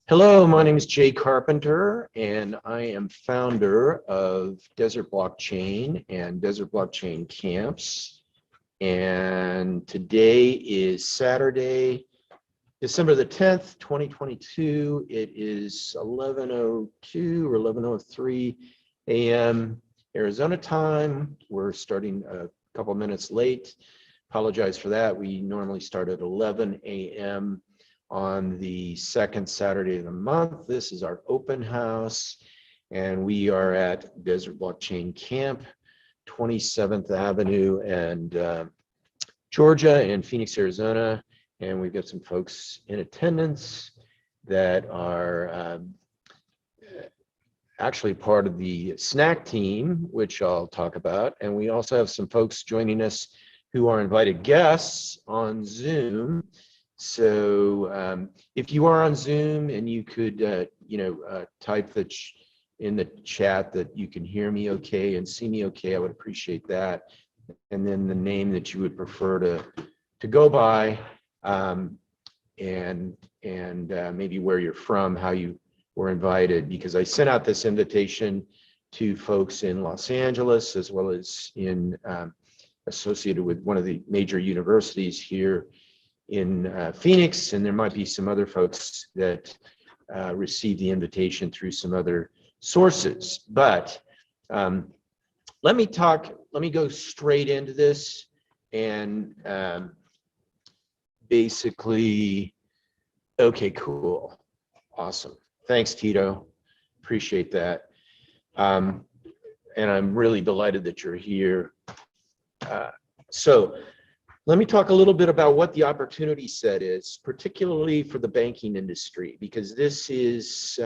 Hello, my name is Jay Carpenter, and I am founder of Desert Blockchain and Desert Blockchain Camps. And today is Saturday, December the 10th, 2022. It is 11:02 or 11:03 a.m. Arizona time. We're starting a couple minutes late. Apologize for that. We normally start at 11 a.m. on the second Saturday of the month. This is our open house, and we are at Desert Blockchain Camp, 27th Avenue and Georgia in Phoenix, Arizona. And we've got some folks in attendance that are actually part of the snack team, which I'll talk about. And we also have some folks joining us who are invited guests on Zoom. So if you are on Zoom and you could, type in the chat that you can hear me okay and see me okay, I would appreciate that. And then the name that you would prefer to go by, and maybe where you're from, how you were invited, because I sent out this invitation to folks in Los Angeles as well as in associated with one of the major universities here in Phoenix, and there might be some other folks that received the invitation through some other sources. But let me go straight into this and basically, okay, cool, awesome. Thanks, Tito, appreciate that. And I'm really delighted that you're here. So let me talk a little bit about what the opportunity set is, particularly for the banking industry, because this is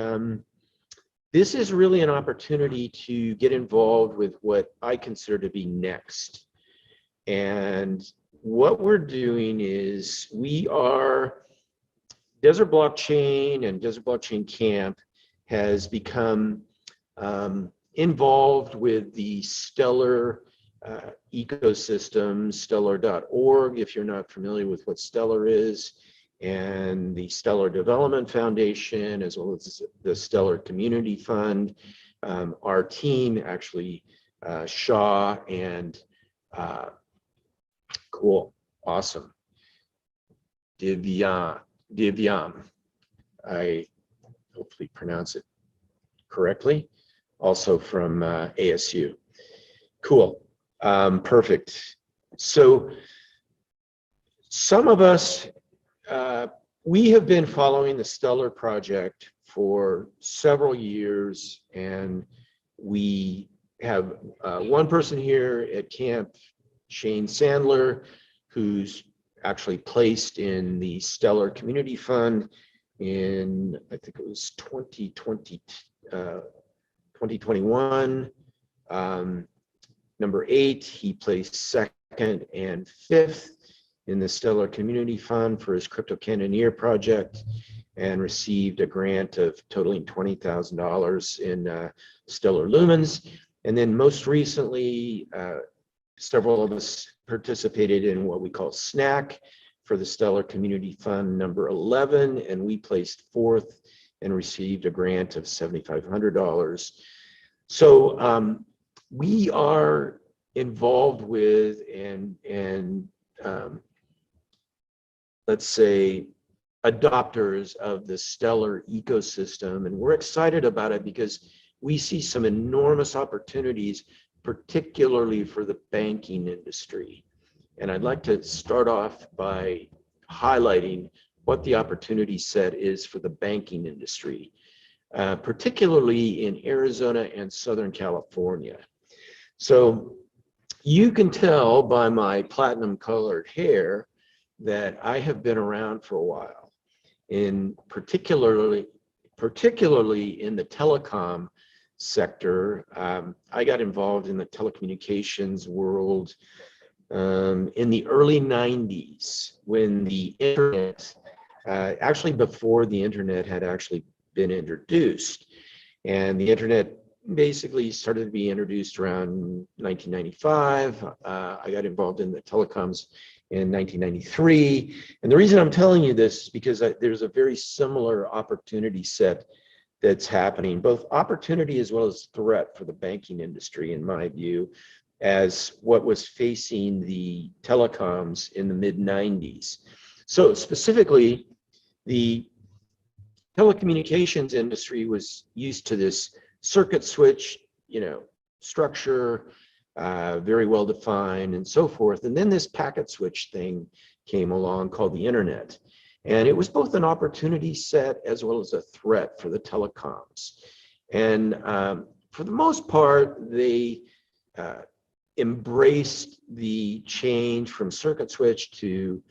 really an opportunity to get involved with what I consider to be next. And what we're doing is Desert Blockchain and Desert Blockchain Camp has become involved with the Stellar ecosystem, stellar.org, if you're not familiar with what Stellar is, and the Stellar Development Foundation, as well as the Stellar Community Fund. Our team actually, Shaw and cool, awesome, Divyam, I hopefully pronounce it correctly, also from ASU. Cool. Perfect. So some of us, we have been following the Stellar project for several years, and we have one person here at camp, Shane Sandler, who's actually placed in the Stellar Community Fund in, I think it was 2021. Number 8, he placed 2nd and 5th in the Stellar Community Fund for his Crypto Cannoneer project, and received a grant of totaling $20,000 in Stellar Lumens. And then most recently, several of us participated in what we call SNAC for the Stellar Community Fund number 11, and we placed 4th and received a grant of $7,500. So we are involved with and let's say adopters of the Stellar ecosystem, and we're excited about it because we see some enormous opportunities, particularly for the banking industry. And I'd like to start off by highlighting what the opportunity set is for the banking industry, particularly in Arizona and Southern California. So you can tell by my platinum colored hair that I have been around for a while, particularly in the telecom sector. I got involved in the telecommunications world in the early 90s when the internet, actually before the internet had actually been introduced. And the internet basically started to be introduced around 1995. I got involved in the telecoms in 1993. And the reason I'm telling you this is because there's a very similar opportunity set that's happening, both opportunity as well as threat for the banking industry, in my view, as what was facing the telecoms in the mid-90s. So specifically, the telecommunications industry was used to this circuit switch, structure, very well defined and so forth. And then this packet switch thing came along called the internet. And it was both an opportunity set as well as a threat for the telecoms. And for the most part, they embraced the change from circuit switch to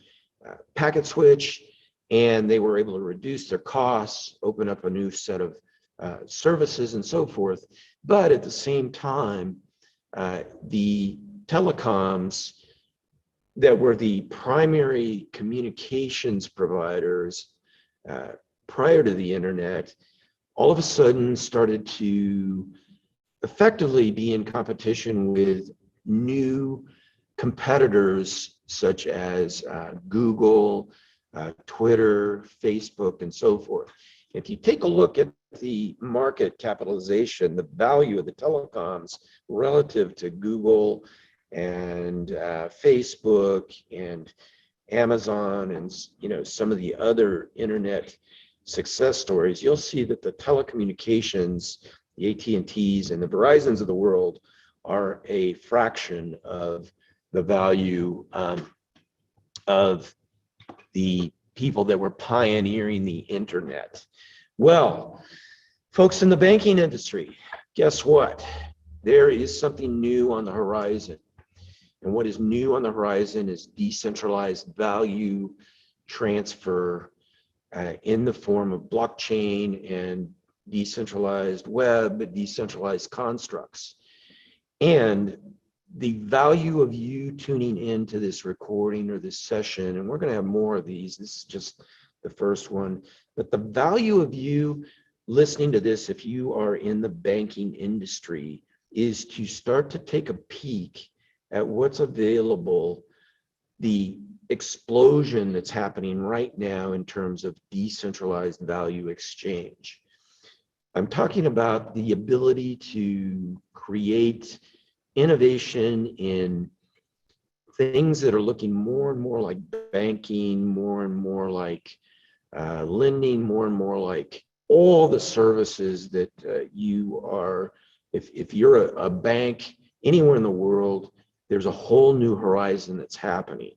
packet switch, and they were able to reduce their costs, open up a new set of services and so forth. But at the same time, the telecoms that were the primary communications providers prior to the internet, all of a sudden started to effectively be in competition with new competitors such as Google, Twitter, Facebook, and so forth. If you take a look at the market capitalization, the value of the telecoms relative to Google and Facebook and Amazon and some of the other internet success stories, you'll see that the telecommunications, the AT&Ts and the Verizons of the world are a fraction of the value of the people that were pioneering the internet. Well, folks in the banking industry, guess what? There is something new on the horizon. And what is new on the horizon is decentralized value transfer in the form of blockchain and decentralized web, decentralized constructs. And the value of you tuning into this recording or this session, and we're going to have more of these, this is just the first one, but the value of you listening to this, if you are in the banking industry, is to start to take a peek at what's available, the explosion that's happening right now in terms of decentralized value exchange. I'm talking about the ability to create innovation in things that are looking more and more like banking, more and more like lending, more and more like all the services that you are, if you're a bank anywhere in the world, there's a whole new horizon that's happening.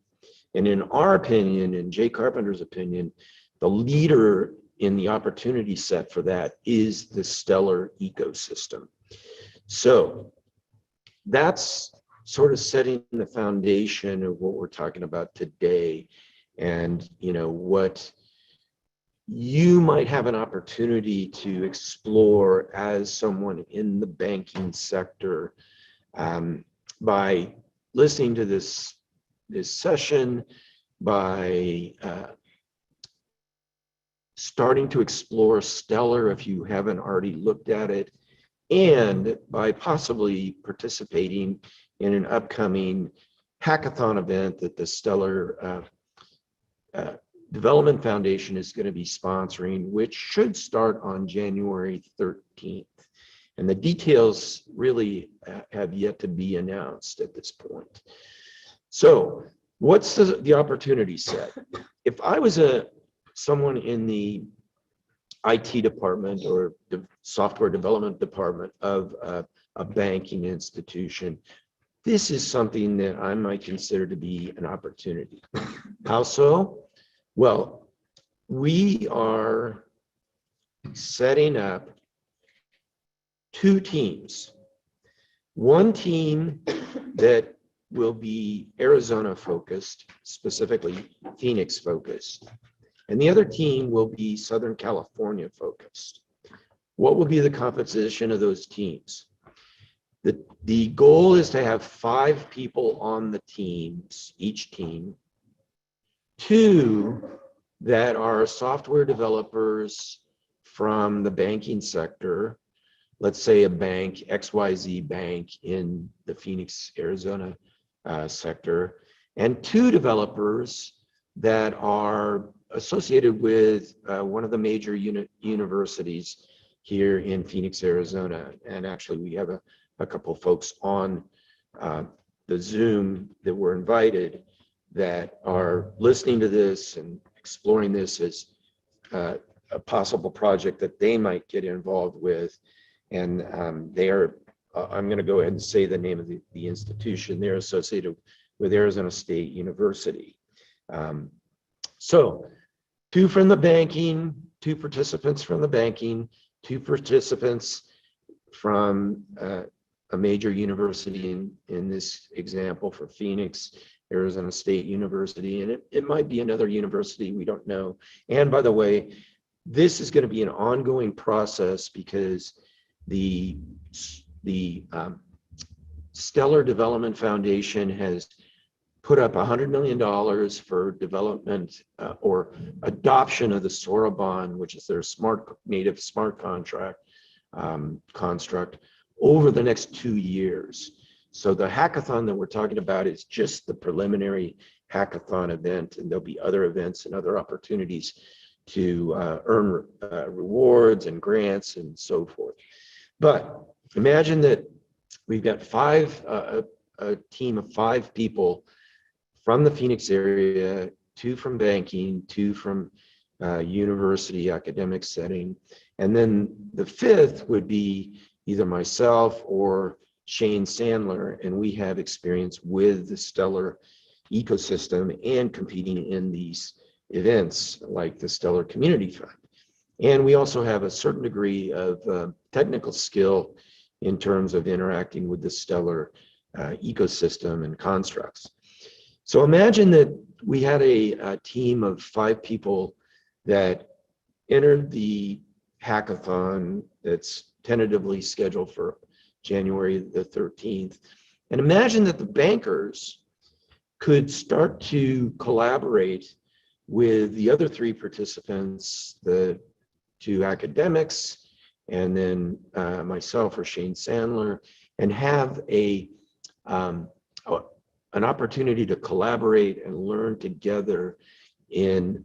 And in our opinion, in Jay Carpenter's opinion, the leader in the opportunity set for that is the Stellar ecosystem. So that's sort of setting the foundation of what we're talking about today, and what you might have an opportunity to explore as someone in the banking sector by listening to this session, by starting to explore Stellar if you haven't already looked at it, and by possibly participating in an upcoming hackathon event that the Stellar Development Foundation is going to be sponsoring, which should start on January 13th. And the details really have yet to be announced at this point. So what's the opportunity set? If I was someone in the IT department or the software development department of a banking institution, this is something that I might consider to be an opportunity. How so? Well, we are setting up two teams. One team that will be Arizona focused, specifically Phoenix focused, and the other team will be Southern California focused. What will be the composition of those teams? The goal is to have 5 people on the teams, each team, 2 that are software developers from the banking sector, let's say a bank, XYZ Bank in the Phoenix, Arizona sector, and 2 developers that are associated with one of the major universities here in Phoenix, Arizona. And actually, we have a couple of folks on the Zoom that were invited that are listening to this and exploring this as a possible project that they might get involved with. And they are, I'm going to go ahead and say the name of the institution. They're associated with Arizona State University. So 2 from the banking, 2 participants from the banking, 2 participants from a major university in this example for Phoenix, Arizona State University, and it might be another university, we don't know. And by the way, this is going to be an ongoing process because the Stellar Development Foundation has put up $100 million for development or adoption of the Soroban, which is their native smart contract construct, over the next 2 years. So the hackathon that we're talking about is just the preliminary hackathon event, and there'll be other events and other opportunities to earn rewards and grants and so forth. But imagine that we've got a team of 5 people from the Phoenix area, 2 from banking, 2 from university academic setting, and then the 5th would be either myself or Shane Sandler, and we have experience with the Stellar ecosystem and competing in these events like the Stellar Community Fund. And we also have a certain degree of technical skill in terms of interacting with the Stellar ecosystem and constructs. So imagine that we had a team of 5 people that entered the hackathon that's tentatively scheduled for January the 13th. And imagine that the bankers could start to collaborate with the other 3 participants, the 2 academics, and then myself or Shane Sandler, and have an opportunity to collaborate and learn together in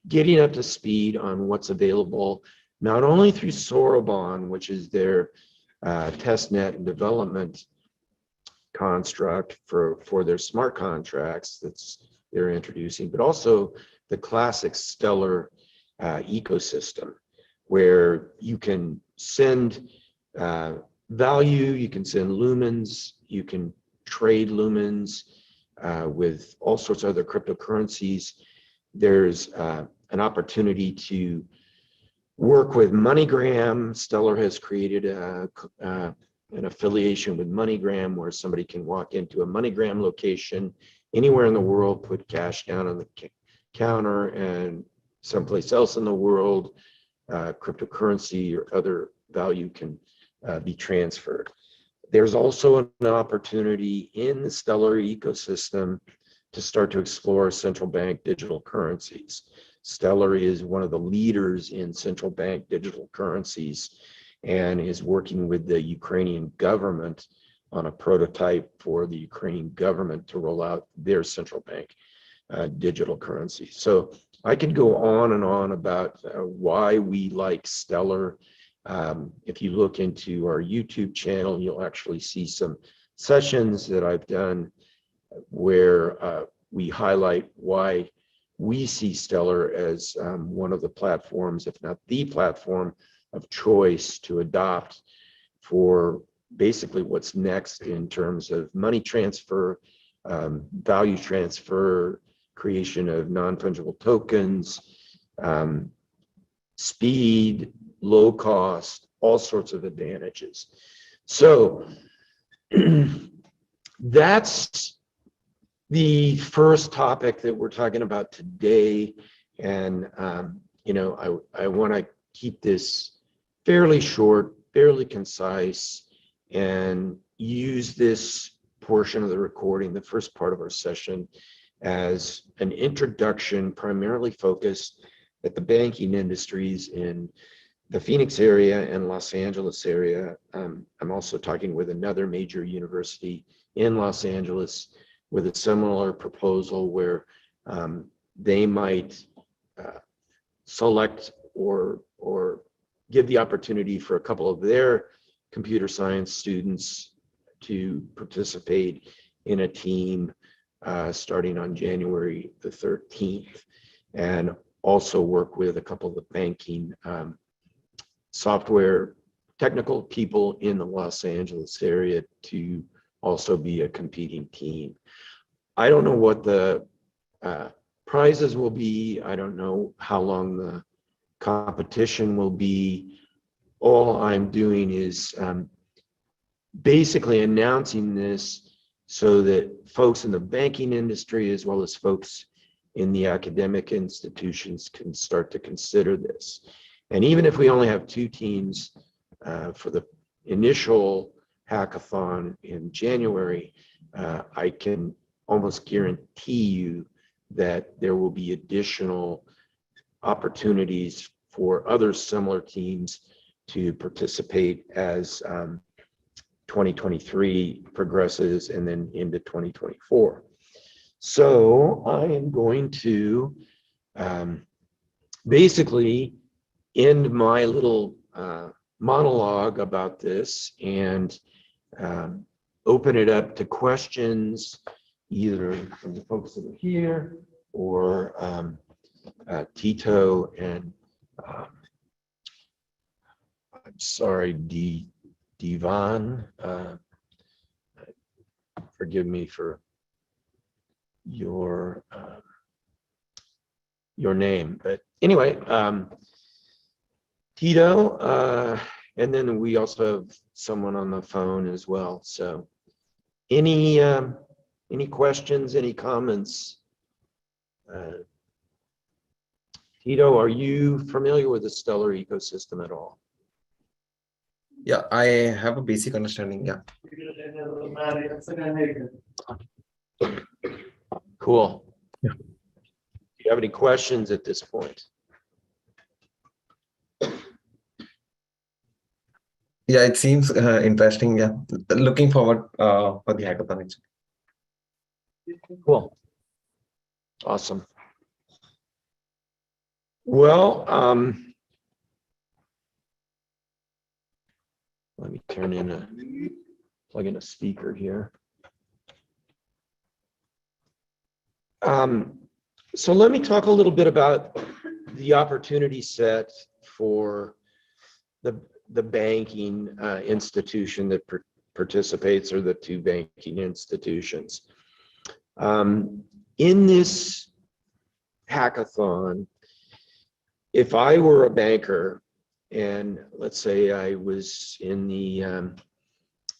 getting up to speed on what's available, not only through Soroban, which is their testnet and development construct for their smart contracts they're introducing, but also the classic Stellar ecosystem, where you can send value, you can send lumens, you can trade lumens with all sorts of other cryptocurrencies. There's an opportunity to work with MoneyGram. Stellar has created an affiliation with MoneyGram where somebody can walk into a MoneyGram location anywhere in the world, put cash down on the counter, and someplace else in the world, cryptocurrency or other value can be transferred. There's also an opportunity in the Stellar ecosystem to start to explore central bank digital currencies. Stellar is one of the leaders in central bank digital currencies and is working with the Ukrainian government on a prototype for the Ukrainian government to roll out their central bank digital currency. So I could go on and on about why we like Stellar. If you look into our YouTube channel, you'll actually see some sessions that I've done where we highlight why we see Stellar as one of the platforms, if not the platform of choice to adopt for basically what's next in terms of money transfer, value transfer, creation of non-fungible tokens, speed, low cost, all sorts of advantages. So that's the first topic that we're talking about today. And, I want to keep this fairly short, fairly concise, and use this portion of the recording, the first part of our session, as an introduction primarily focused at the banking industries in the Phoenix area and Los Angeles area. I'm also talking with another major university in Los Angeles with a similar proposal where they might select or give the opportunity for a couple of their computer science students to participate in a team starting on January the 13th, and also work with a couple of the banking software technical people in the Los Angeles area to also be a competing team. I don't know what the prizes will be. I don't know how long the competition will be. All I'm doing is basically announcing this so that folks in the banking industry, as well as folks in the academic institutions, can start to consider this. And even if we only have 2 teams for the initial hackathon in January, I can almost guarantee you that there will be additional opportunities for other similar teams to participate as 2023 progresses and then into 2024. So I am going to basically end my little monologue about this and open it up to questions, either from the folks that are here or Tito and I'm sorry, Divan. Forgive me for your name, but anyway, Tito, and then we also have someone on the phone as well. So, any questions? Any comments? Tito, are you familiar with the Stellar ecosystem at all? Yeah, I have a basic understanding. Yeah. Cool. Yeah. Do you have any questions at this point? Yeah, it seems interesting. Yeah, looking forward for the hackathon. Cool. Awesome. Well, let me plug in a speaker here. So let me talk a little bit about the opportunity set for the banking institution that participates, or the 2 banking institutions. In this hackathon, if I were a banker, and let's say I was in the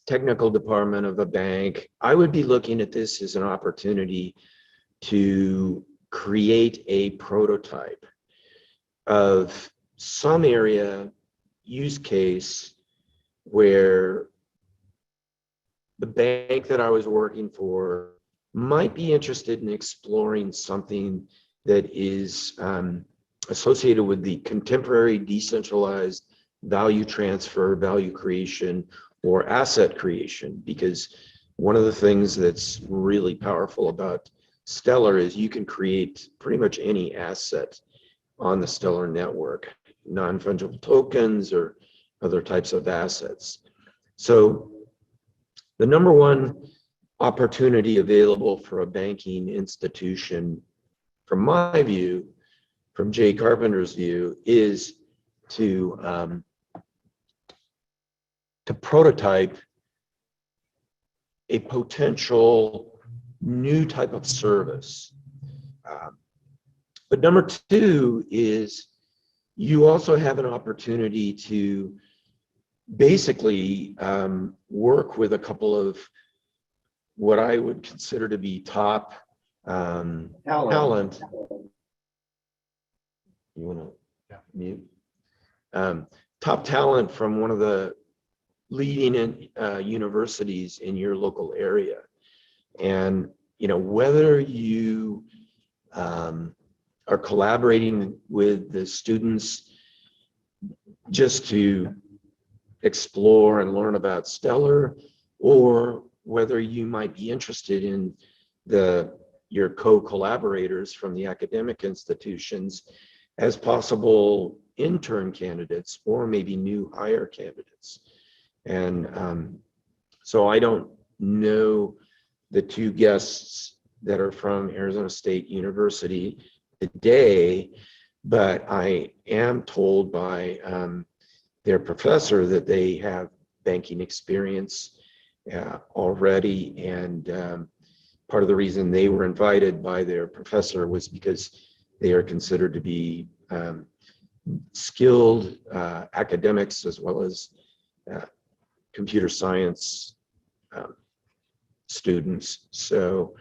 technical department of a bank, I would be looking at this as an opportunity to create a prototype of some area use case where the bank that I was working for might be interested in exploring something that is associated with the contemporary decentralized value transfer, value creation, or asset creation. Because one of the things that's really powerful about Stellar is you can create pretty much any asset on the Stellar network, non-fungible tokens or other types of assets. So the number one opportunity available for a banking institution, from my view, from Jay Carpenter's view, is to prototype a potential new type of service. But number 2 is you also have an opportunity to basically work with a couple of what I would consider to be top talent. You want to mute? Top talent from one of the leading universities in your local area. And whether you are collaborating with the students just to explore and learn about Stellar, or whether you might be interested in your co-collaborators from the academic institutions as possible intern candidates or maybe new hire candidates. And so I don't know the two guests that are from Arizona State University today, but I am told by their professor that they have banking experience already, and part of the reason they were invited by their professor was because they are considered to be skilled academics as well as computer science students. So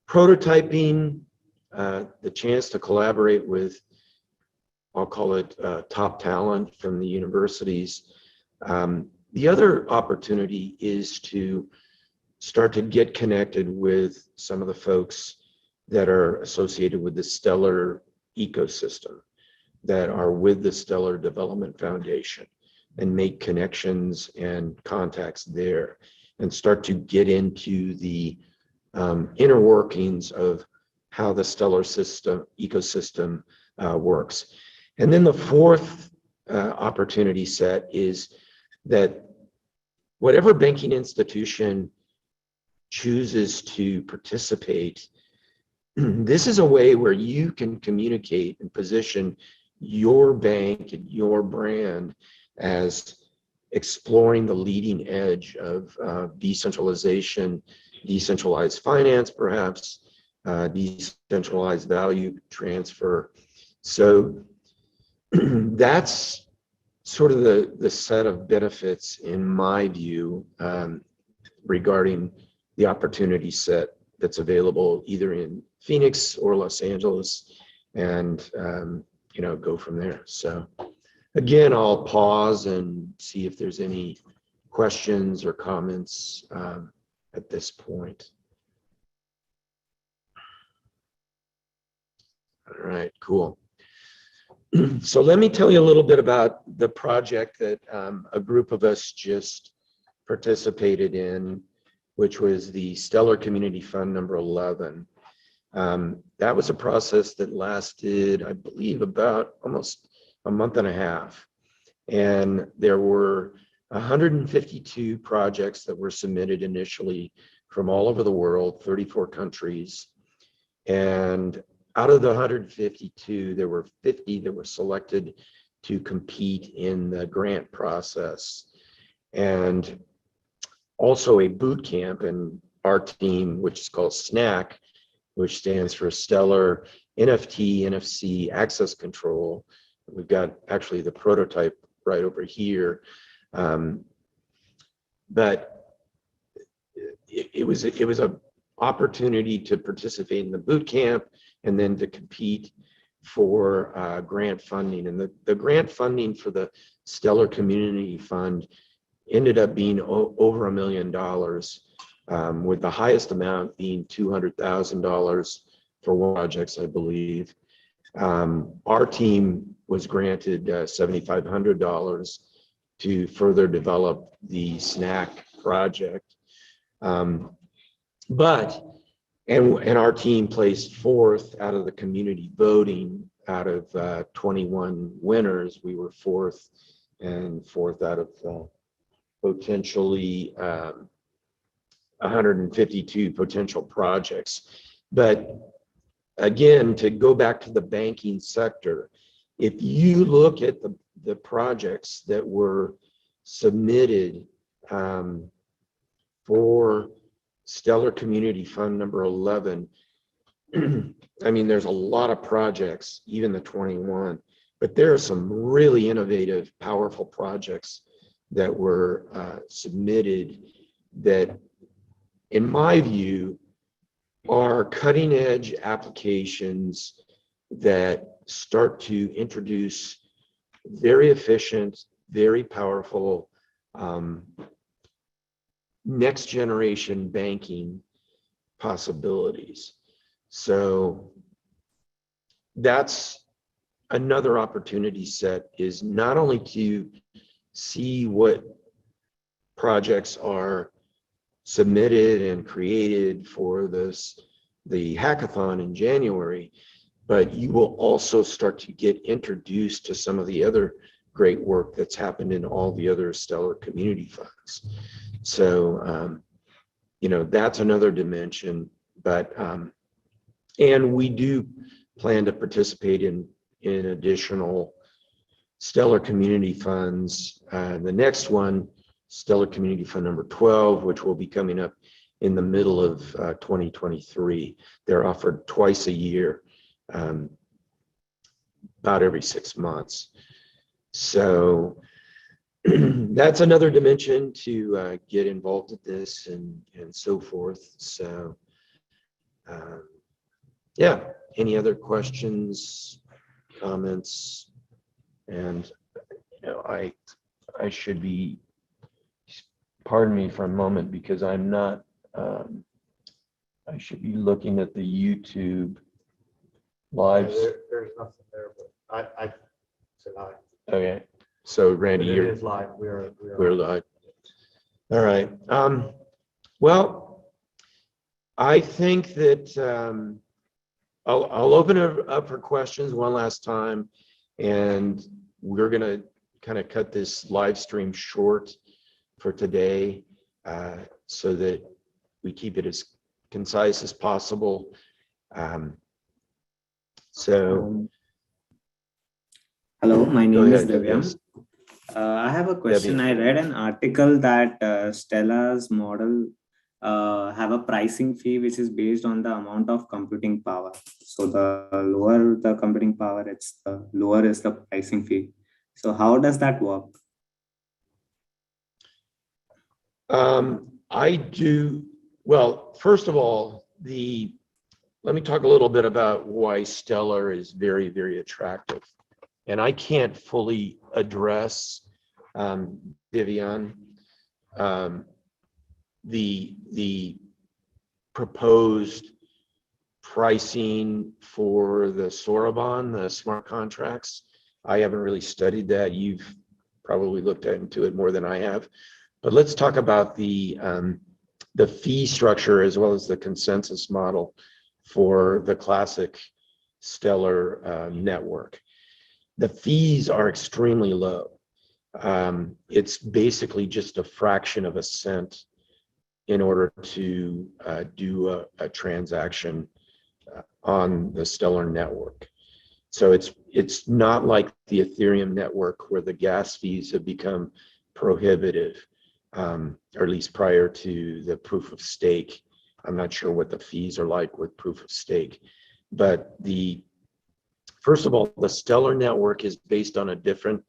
prototyping, the chance to collaborate with, I'll call it top talent from the universities. The other opportunity is to start to get connected with some of the folks that are associated with the Stellar ecosystem, that are with the Stellar Development Foundation, and make connections and contacts there, and start to get into the inner workings of how the Stellar ecosystem works. And then the fourth opportunity set is that whatever banking institution chooses to participate, this is a way where you can communicate and position your bank and your brand as exploring the leading edge of decentralization, decentralized finance, perhaps, decentralized value transfer. So that's sort of the set of benefits, in my view, regarding the opportunity set that's available either in Phoenix or Los Angeles, and go from there. So again, I'll pause and see if there's any questions or comments at this point. All right, cool. So let me tell you a little bit about the project that a group of us just participated in, which was the Stellar Community Fund number 11. That was a process that lasted, I believe, about almost a month and a half. And there were 152 projects that were submitted initially from all over the world, 34 countries. And out of the 152, there were 50 that were selected to compete in the grant process. And also a boot camp, and our team, which is called SNAC, which stands for Stellar NFT, NFC Access Control. We've got actually the prototype right over here. But it was an opportunity to participate in the boot camp and then to compete for grant funding. And the grant funding for the Stellar Community Fund ended up being over $1 million, with the highest amount being $200,000 for one projects, I believe. Our team was granted $7,500 to further develop the SNAC project. And our team placed fourth out of the community voting. Out of 21 winners, we were fourth, and fourth out of potentially 152 potential projects. But again, to go back to the banking sector, if you look at the projects that were submitted for Stellar Community Fund number 11, I mean, there's a lot of projects, even the 21, but there are some really innovative, powerful projects that were submitted that, in my view, are cutting edge applications that start to introduce very efficient, very powerful next generation banking possibilities. So that's another opportunity set, is not only to see what projects are submitted and created for the hackathon in January, but you will also start to get introduced to some of the other great work that's happened in all the other Stellar community funds. So, that's another dimension, but, and we do plan to participate in additional Stellar community funds. The next one, Stellar Community Fund number 12, which will be coming up in the middle of 2023. They're offered twice a year, about every 6 months. So that's another dimension to get involved with this and so forth. So yeah, any other questions, comments? And I should be, pardon me for a moment, because I'm not, I should be looking at the YouTube live. There's nothing there, but I said hi. Okay, so Randy, It you're is live. we're live. All right. Well, I think that I'll open it up for questions one last time, and we're gonna kind of cut this live stream short for today, so that we keep it as concise as possible. Hello, my Go name is ahead, Divyam. yes. I have a question. Debbie. I read an article that Stella's model have a pricing fee which is based on the amount of computing power. So the lower the computing power, the lower is the pricing fee. So how does that work? Well, first of all, let me talk a little bit about why Stellar is very, very attractive. And I can't fully address, Vivian, the proposed pricing for the Soroban, the smart contracts. I haven't really studied that. You've probably looked into it more than I have. But let's talk about the fee structure as well as the consensus model for the classic Stellar network. The fees are extremely low. It's basically just a fraction of a cent in order to do a transaction on the Stellar network. So it's not like the Ethereum network where the gas fees have become prohibitive, or at least prior to the proof of stake. I'm not sure what the fees are like with proof of stake, but first of all, the Stellar network is based on a different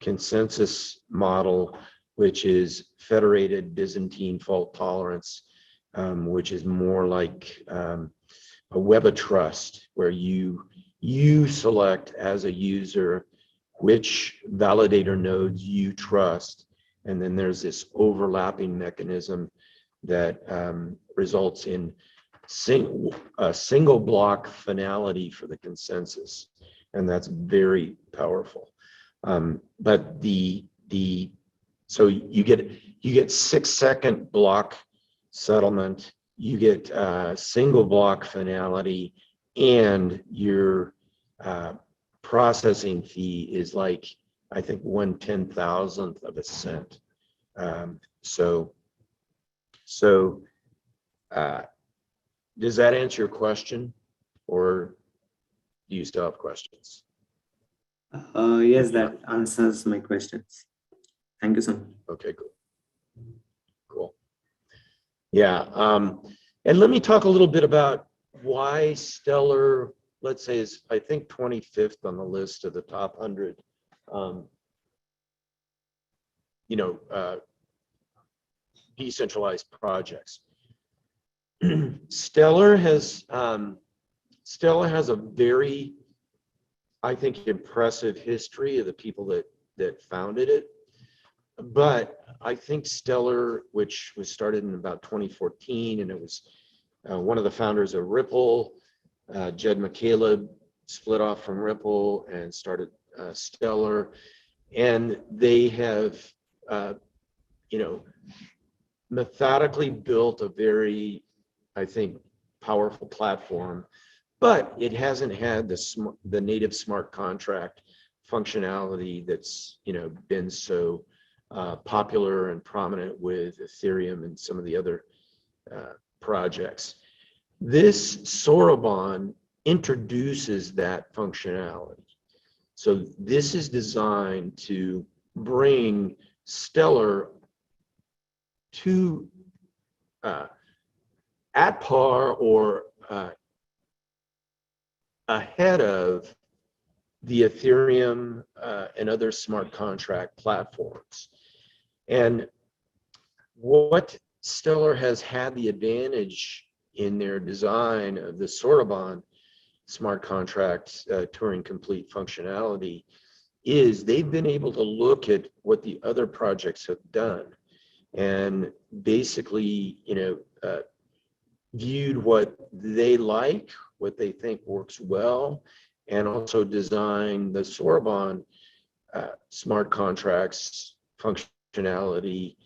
consensus model, which is federated Byzantine fault tolerance, which is more like a web of trust, where you select as a user which validator nodes you trust, and then there's this overlapping mechanism that results in a single block finality for the consensus, and that's very powerful. But so you get 6-second block settlement, you get single block finality, and your processing fee is like, I think, 1/10,000th of a cent. So does that answer your question, or do you still have questions? Yes, that answers my questions. Thank you so much. Okay, cool. Yeah, and let me talk a little bit about why Stellar, let's say, is, I think, 25th on the list of the top 100, decentralized projects. Stellar has a very, I think, impressive history of the people that founded it. But I think Stellar, which was started in about 2014, and it was one of the founders of Ripple, Jed McCaleb, split off from Ripple and started Stellar, and they have, methodically built a very, I think, powerful platform, but it hasn't had the native smart contract functionality that's, you know, been so popular and prominent with Ethereum and some of the other projects. This Soroban introduces that functionality. So this is designed to bring Stellar to at par or ahead of the Ethereum and other smart contract platforms. And what Stellar has had the advantage in their design of the Soroban smart contract Turing complete functionality is they've been able to look at what the other projects have done and basically, you know, viewed what they like, what they think works well, and also designed the Soroban smart contracts functionality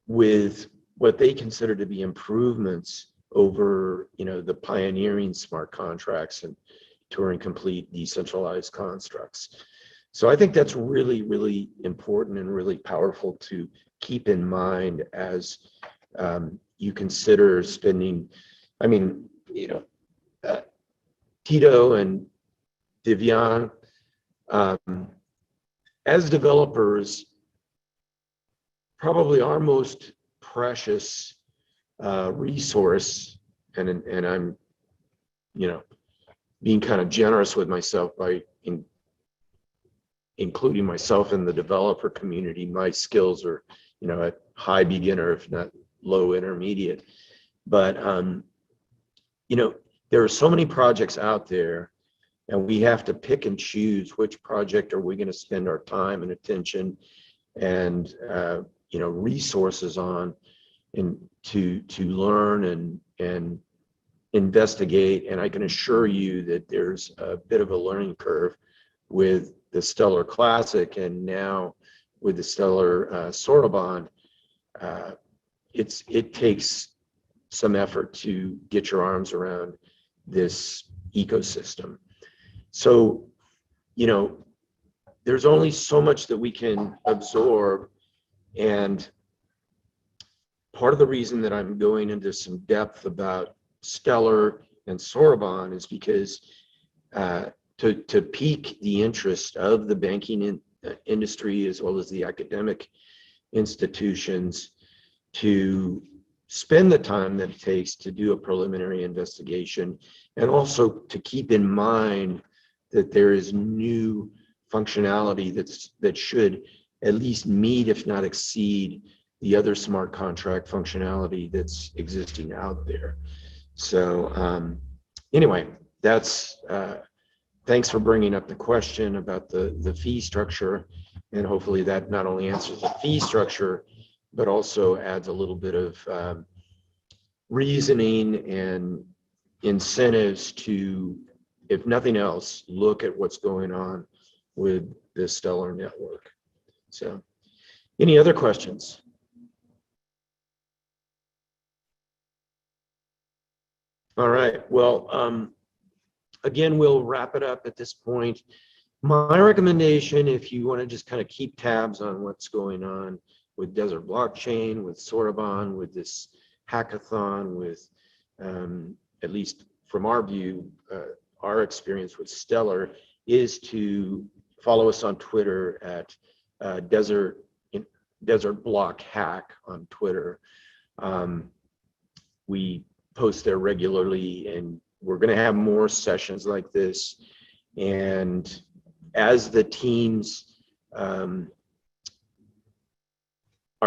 with what they consider to be improvements over, you know, the pioneering smart contracts and Turing complete decentralized constructs. So I think that's really, really important and really powerful to keep in mind as you consider spending. I mean, you know, Tito and Vivian, as developers, probably our most precious resource, and I'm, you know, being kind of generous with myself by including myself in the developer community. My skills are, you know, at high beginner, if not low intermediate. But, you know, there are so many projects out there, and we have to pick and choose which project are we going to spend our time and attention and, you know, resources on, and to learn and investigate. And I can assure you that there's a bit of a learning curve with the Stellar Classic, and now with the Stellar Soroban. It takes some effort to get your arms around this ecosystem. So, you know, there's only so much that we can absorb, and part of the reason that I'm going into some depth about Stellar and Soroban is because to pique the interest of the banking industry as well as the academic institutions to spend the time that it takes to do a preliminary investigation, and also to keep in mind that there is new functionality that should at least meet, if not exceed, the other smart contract functionality that's existing out there. So anyway, that's thanks for bringing up the question about the fee structure, and hopefully that not only answers the fee structure, but also adds a little bit of reasoning and incentives to, if nothing else, look at what's going on with the Stellar network. So, any other questions? All right, well, again, we'll wrap it up at this point. My recommendation, if you want to just kind of keep tabs on what's going on with Desert Blockchain, with Soroban, with this hackathon, with at least from our view, our experience with Stellar, is to follow us on Twitter at Desert Block Hack on Twitter. We post there regularly, and we're going to have more sessions like this. And as the teams are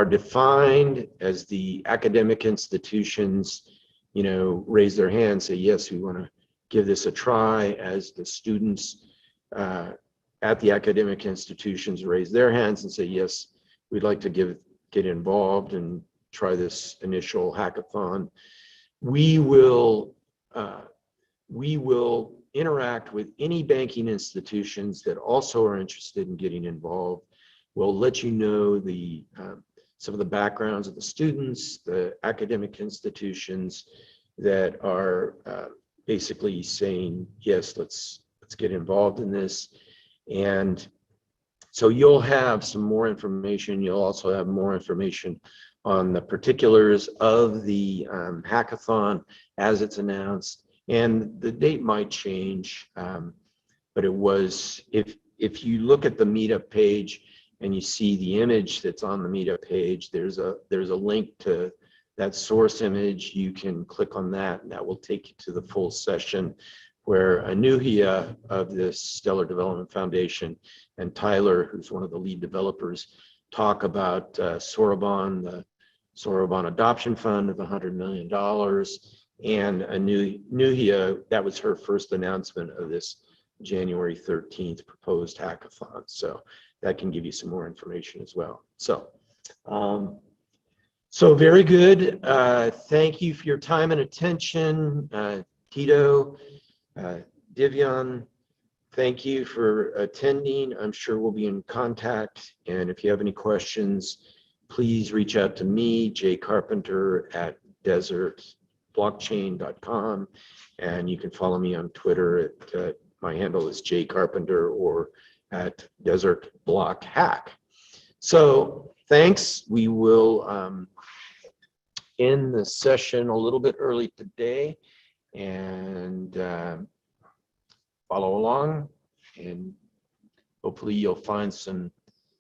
defined, as the academic institutions, you know, raise their hands, say, yes, we want to give this a try, as the students at the academic institutions raise their hands and say, yes, we'd like to get involved and try this initial hackathon, we will interact with any banking institutions that also are interested in getting involved. We'll let you know the some of the backgrounds of the students, the academic institutions that are basically saying, yes, let's get involved in this. And so you'll have some more information. You'll also have more information on the particulars of the hackathon as it's announced. And the date might change, but it was, if you look at the Meetup page and you see the image that's on the Meetup page, there's a link to that source image. You can click on that, and that will take you to the full session where Anuhia of the Stellar Development Foundation and Tyler, who's one of the lead developers, talk about Soroban, the Soroban Adoption Fund of $100 million. And Anuhia, that was her first announcement of this January 13th proposed hackathon. So that can give you some more information as well. So, so very good. Thank you for your time and attention. Tito, Divyan, thank you for attending. I'm sure we'll be in contact. And if you have any questions, please reach out to me, Jay Carpenter at desertblockchain.com. And you can follow me on Twitter at my handle is Jay Carpenter or at Desert Block Hack. So thanks. We will end the session a little bit early today and follow along, and hopefully you'll find some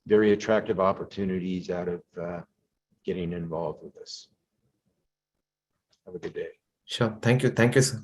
very attractive opportunities out of getting involved with this. Have a good day. Sure. Thank you. Thank you, sir.